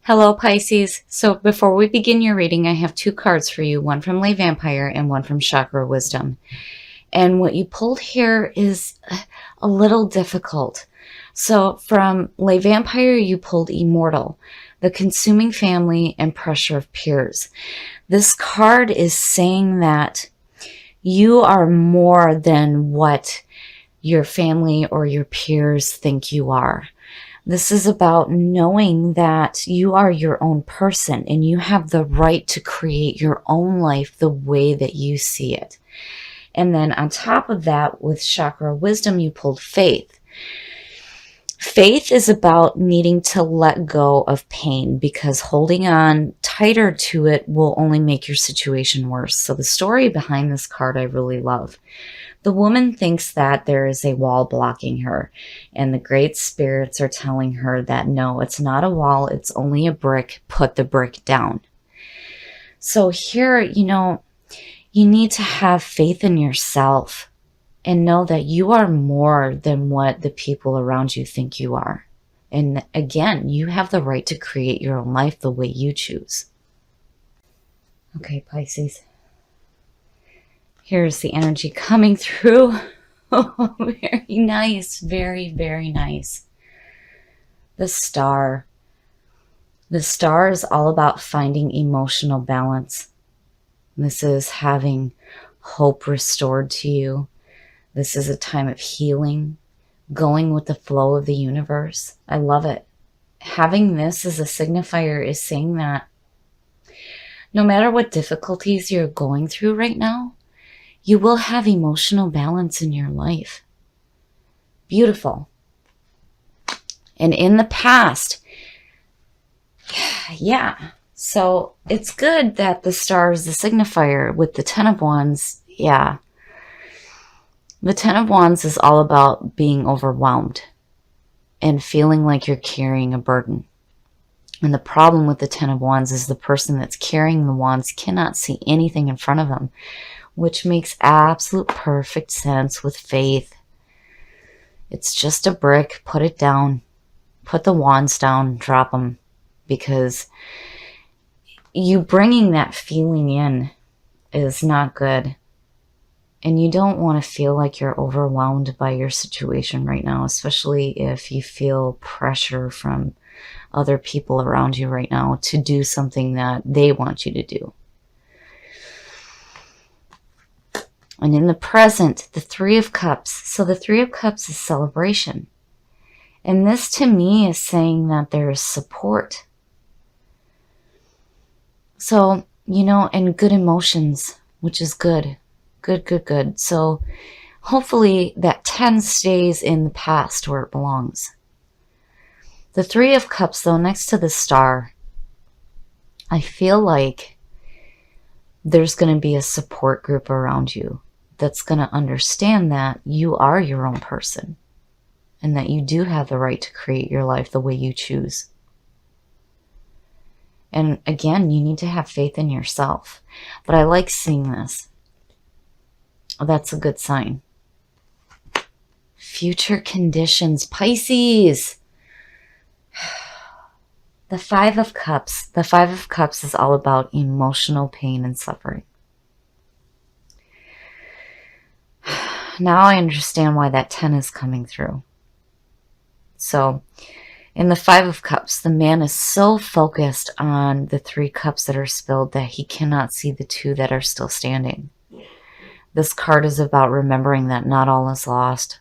Hello, Pisces. So before we begin your reading, I have two cards for you, one from Lay Vampire and one from Chakra Wisdom. And what you pulled here is a little difficult. So from Lay Vampire, you pulled Immortal, the consuming family and pressure of peers. This card is saying that you are more than what your family or your peers think you are. This is about knowing that you are your own person and you have the right to create your own life the way that you see it. And then on top of that, with Chakra Wisdom, you pulled Faith. Faith is about needing to let go of pain because holding on tighter to it will only make your situation worse. So the story behind this card I really love. The woman thinks that there is a wall blocking her, and the great spirits are telling her that no, it's not a wall, it's only a brick, put the brick down. So here, you need to have faith in yourself and know that you are more than what the people around you think you are. And again, you have the right to create your own life the way you choose. Okay, Pisces. Here's the energy coming through. Oh, very nice. Very, very nice. The Star. The Star is all about finding emotional balance. This is having hope restored to you. This is a time of healing, going with the flow of the universe. I love it. Having this as a signifier is saying that no matter what difficulties you're going through right now, you will have emotional balance in your life. Beautiful. And in the past, yeah. So it's good that the Star is the signifier with the Ten of Wands. Yeah. The Ten of Wands is all about being overwhelmed and feeling like you're carrying a burden. And the problem with the Ten of Wands is the person that's carrying the wands cannot see anything in front of them, which makes absolute perfect sense with Faith. It's just a brick. Put it down. Put the wands down. Drop them. Because you bringing that feeling in is not good. And you don't want to feel like you're overwhelmed by your situation right now, especially if you feel pressure from other people around you right now to do something that they want you to do. And in the present, the Three of Cups. So the Three of Cups is celebration. And this to me is saying that there is support. So, and good emotions, which is good. Good, good, good. So hopefully that 10 stays in the past where it belongs. The Three of Cups, though, next to the Star, I feel like there's going to be a support group around you that's going to understand that you are your own person and that you do have the right to create your life the way you choose. And again, you need to have faith in yourself. But I like seeing this. That's a good sign. Future conditions. Pisces. The Five of Cups. The Five of Cups is all about emotional pain and suffering. Now I understand why that 10 is coming through. So, in the Five of Cups, the man is so focused on the 3 cups that are spilled that he cannot see the 2 that are still standing. This card is about remembering that not all is lost.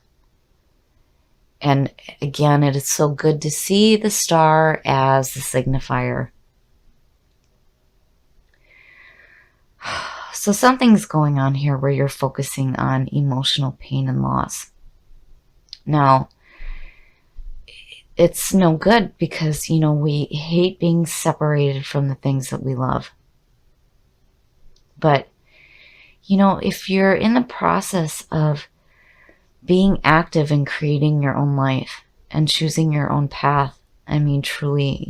And again, it is so good to see the Star as the signifier. So something's going on here where you're focusing on emotional pain and loss. Now, it's no good because, we hate being separated from the things that we love. But, if you're in the process of being active in creating your own life and choosing your own path, I mean, truly,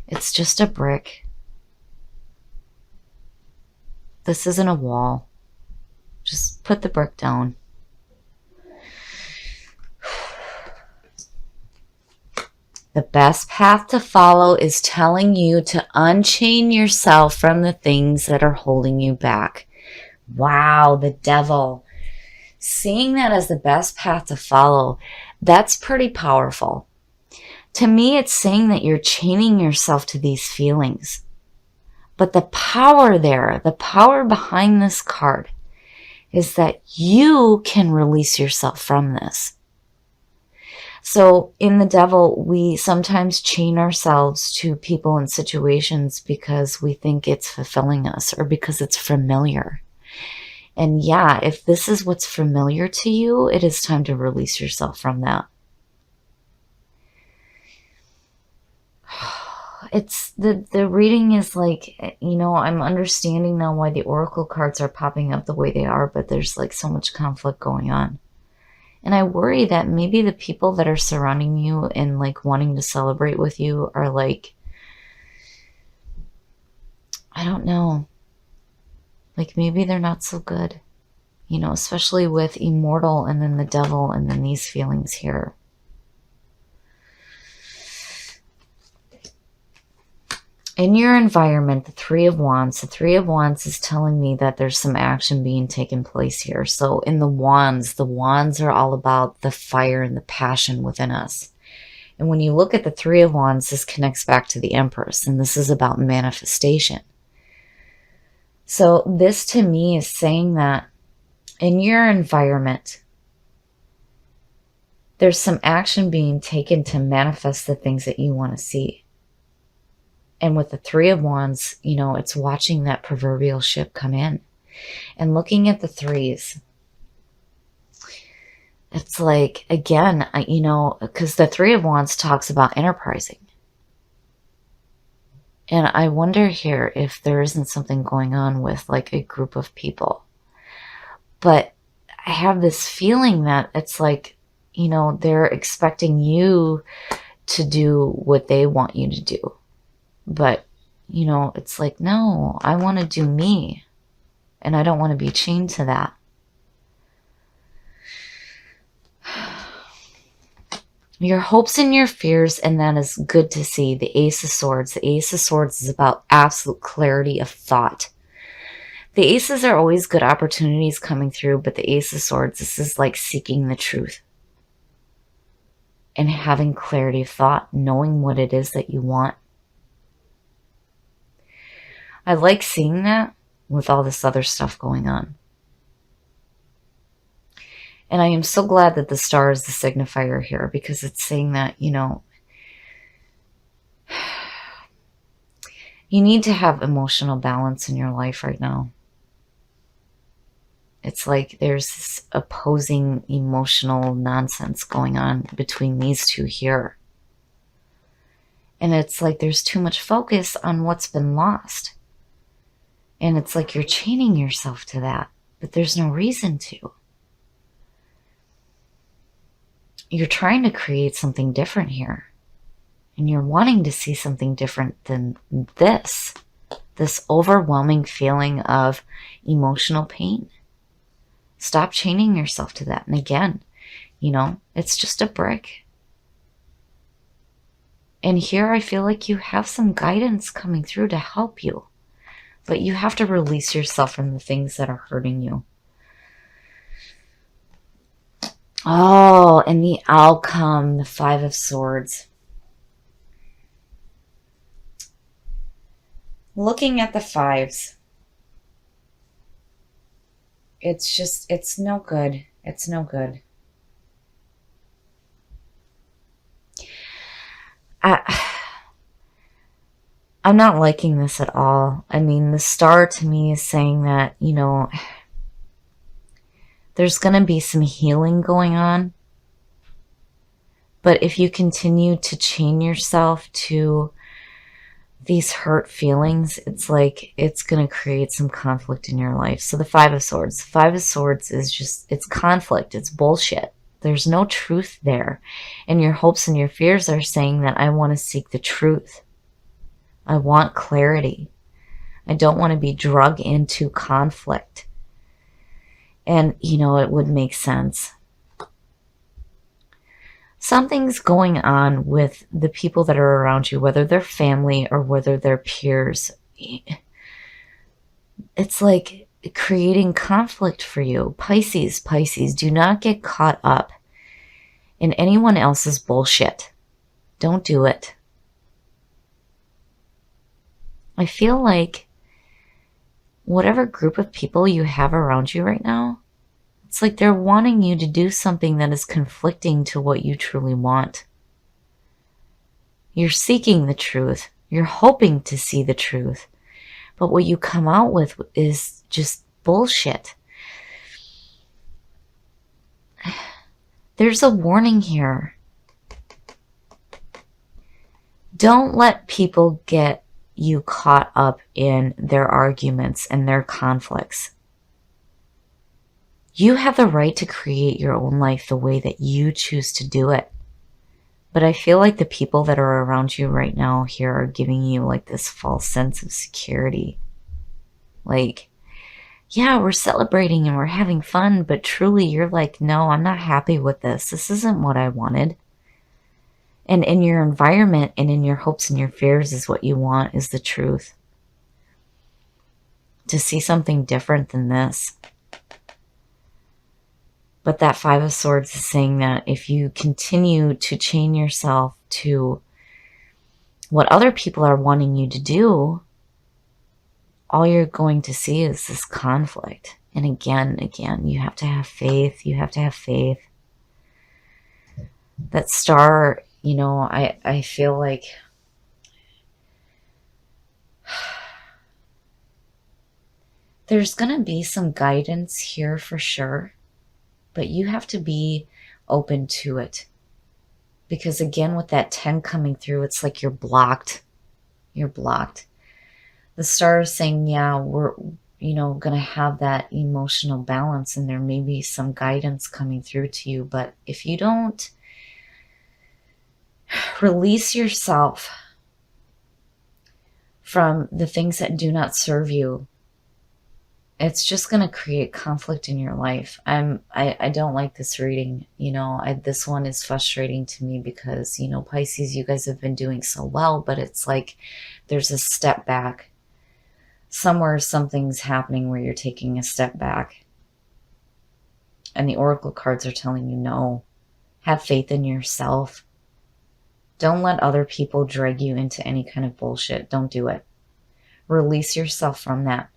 it's just a brick. This isn't a wall. Just put the brick down. The best path to follow is telling you to unchain yourself from the things that are holding you back. Wow, the devil. Seeing that as the best path to follow, that's pretty powerful. To me, it's saying that you're chaining yourself to these feelings. But the power there, the power behind this card, is that you can release yourself from this. So in the devil, we sometimes chain ourselves to people and situations because we think it's fulfilling us or because it's familiar. And yeah, if this is what's familiar to you, it is time to release yourself from that. It's the reading is like, you know, I'm understanding now why the oracle cards are popping up the way they are, but there's like so much conflict going on. And I worry that maybe the people that are surrounding you and like wanting to celebrate with you are like, I don't know, like maybe they're not so good, you know, especially with immortal and then the devil and then these feelings here. In your environment, the Three of Wands, the Three of Wands is telling me that there's some action being taken place here. So in the Wands are all about the fire and the passion within us. And when you look at the Three of Wands, this connects back to the Empress, and this is about manifestation. So this to me is saying that in your environment, there's some action being taken to manifest the things that you want to see. And with the Three of Wands, you know, it's watching that proverbial ship come in and looking at the threes. It's like, again, you know, because the Three of Wands talks about enterprising. And I wonder here if there isn't something going on with like a group of people. But I have this feeling that it's like, you know, they're expecting you to do what they want you to do. But, you know, it's like, no, I want to do me. And I don't want to be chained to that. Your hopes and your fears, and that is good to see. The Ace of Swords. The Ace of Swords is about absolute clarity of thought. The aces are always good opportunities coming through, but the Ace of Swords, this is like seeking the truth. And having clarity of thought, knowing what it is that you want. I like seeing that with all this other stuff going on. And I am so glad that the star is the signifier here, because it's saying that, you know, you need to have emotional balance in your life right now. It's like there's this opposing emotional nonsense going on between these two here. And it's like there's too much focus on what's been lost. And it's like you're chaining yourself to that, but there's no reason to. You're trying to create something different here. And you're wanting to see something different than this overwhelming feeling of emotional pain. Stop chaining yourself to that. And again, you know, it's just a brick. And here I feel like you have some guidance coming through to help you. But you have to release yourself from the things that are hurting you. Oh, and the outcome, the Five of Swords. Looking at the fives, it's just, it's no good. It's no good. I'm not liking this at all. I mean, the star to me is saying that, you know, there's going to be some healing going on. But if you continue to chain yourself to these hurt feelings, it's like it's going to create some conflict in your life. So the Five of Swords. The Five of Swords is just, it's conflict. It's bullshit. There's no truth there. And your hopes and your fears are saying that I want to seek the truth. I want clarity. I don't want to be drug into conflict. And, you know, it would make sense. Something's going on with the people that are around you, whether they're family or whether they're peers. It's like creating conflict for you. Pisces, do not get caught up in anyone else's bullshit. Don't do it. I feel like whatever group of people you have around you right now, it's like they're wanting you to do something that is conflicting to what you truly want. You're seeking the truth. You're hoping to see the truth. But what you come out with is just bullshit. There's a warning here. Don't let people get you caught up in their arguments and their conflicts. You have the right to create your own life the way that you choose to do it. But I feel like the people that are around you right now here are giving you like this false sense of security. Like, yeah, we're celebrating and we're having fun, but truly you're like, no, I'm not happy with this. This isn't what I wanted. And in your environment and in your hopes and your fears is what you want, is the truth. To see something different than this. But that Five of Swords is saying that if you continue to chain yourself to what other people are wanting you to do, all you're going to see is this conflict. And again, you have to have faith. You have to have faith. That star, you know, I feel like there's going to be some guidance here for sure. But you have to be open to it. Because again, with that 10 coming through, it's like you're blocked. You're blocked. The star is saying, yeah, we're, you know, going to have that emotional balance and there may be some guidance coming through to you. But if you don't release yourself from the things that do not serve you, it's just going to create conflict in your life. I don't like this reading. You know, this one is frustrating to me because, you know, Pisces, you guys have been doing so well, but it's like there's a step back. Somewhere something's happening where you're taking a step back. And the oracle cards are telling you no. Have faith in yourself. Don't let other people drag you into any kind of bullshit. Don't do it. Release yourself from that.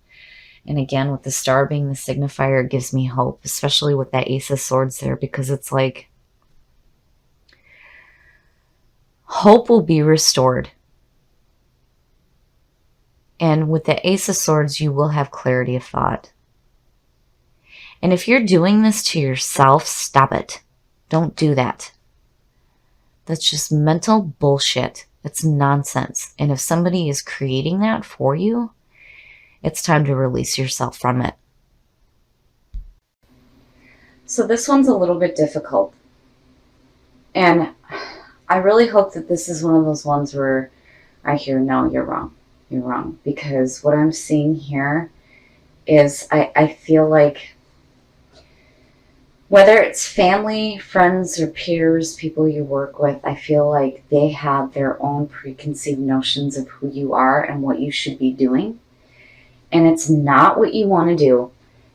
And again, with the star being the signifier, it gives me hope, especially with that Ace of Swords there, because it's like hope will be restored. And with the Ace of Swords, you will have clarity of thought. And if you're doing this to yourself, stop it. Don't do that. That's just mental bullshit. It's nonsense. And if somebody is creating that for you, it's time to release yourself from it. So this one's a little bit difficult. And I really hope that this is one of those ones where I hear, no, you're wrong. You're wrong. Because what I'm seeing here is I feel like whether it's family, friends, or peers, people you work with, I feel like they have their own preconceived notions of who you are and what you should be doing. And it's not what you want to do.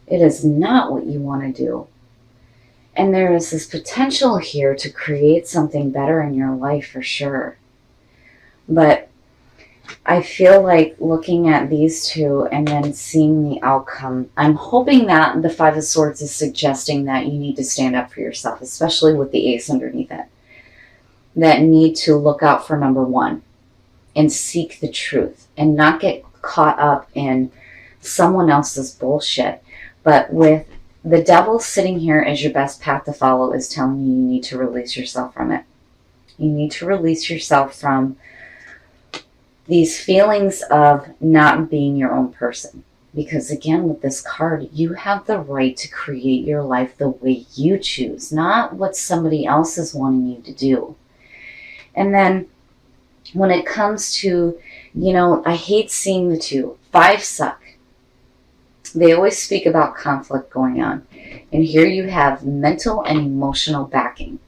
It is not what you want to do. And there is this potential here to create something better in your life for sure. But I feel like looking at these two and then seeing the outcome, I'm hoping that the Five of Swords is suggesting that you need to stand up for yourself, especially with the Ace underneath it. That need to look out for number one and seek the truth and not get caught up in someone else's bullshit. But with the devil sitting here as your best path to follow is telling you you need to release yourself from it. You need to release yourself from these feelings of not being your own person. Because again, with this card, you have the right to create your life the way you choose, not what somebody else is wanting you to do. And then when it comes to, you know, I hate seeing the two. Five suck. They always speak about conflict going on. And here you have mental and emotional backing.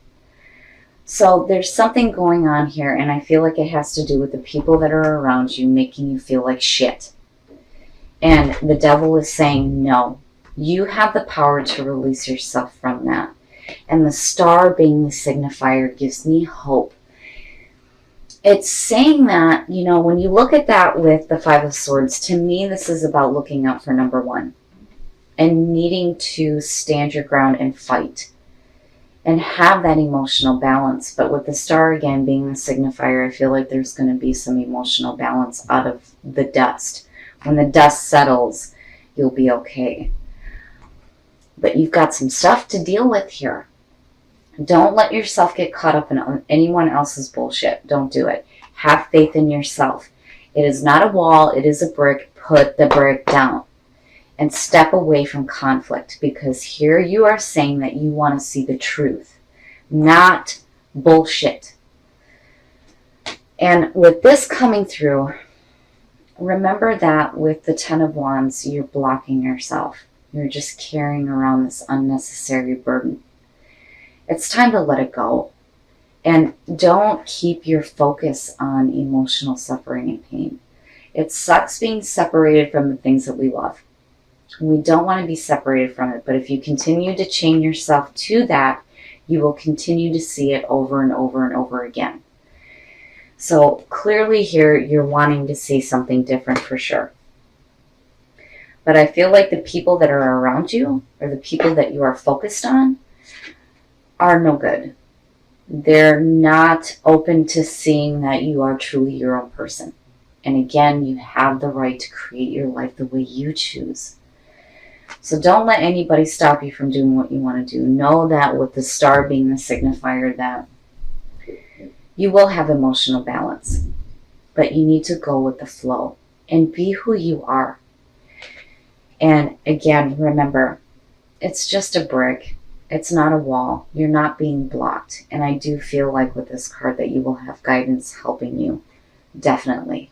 So there's something going on here, and I feel like it has to do with the people that are around you making you feel like shit. And the devil is saying, no, you have the power to release yourself from that. And the star being the signifier gives me hope. It's saying that, you know, when you look at that with the Five of Swords, to me, this is about looking out for number one and needing to stand your ground and fight and have that emotional balance. But with the star again being the signifier, I feel like there's going to be some emotional balance out of the dust. When the dust settles, you'll be okay. But you've got some stuff to deal with here. Don't let yourself get caught up in anyone else's bullshit. Don't do it. Have faith in yourself. It is not a wall. It is a brick. Put the brick down and step away from conflict, because here you are saying that you want to see the truth, not bullshit. And with this coming through, remember that with the Ten of Wands, you're blocking yourself. You're just carrying around this unnecessary burden. It's time to let it go. And don't keep your focus on emotional suffering and pain. It sucks being separated from the things that we love. We don't want to be separated from it, but if you continue to chain yourself to that, you will continue to see it over and over and over again. So clearly here, you're wanting to see something different for sure. But I feel like the people that are around you, or the people that you are focused on, are no good. They're not open to seeing that you are truly your own person. And again, you have the right to create your life the way you choose. So don't let anybody stop you from doing what you want to do. Know that with the star being the signifier, that you will have emotional balance. But you need to go with the flow and be who you are. And again, remember, it's just a brick. It's not a wall. You're not being blocked. And I do feel like with this card that you will have guidance helping you. Definitely.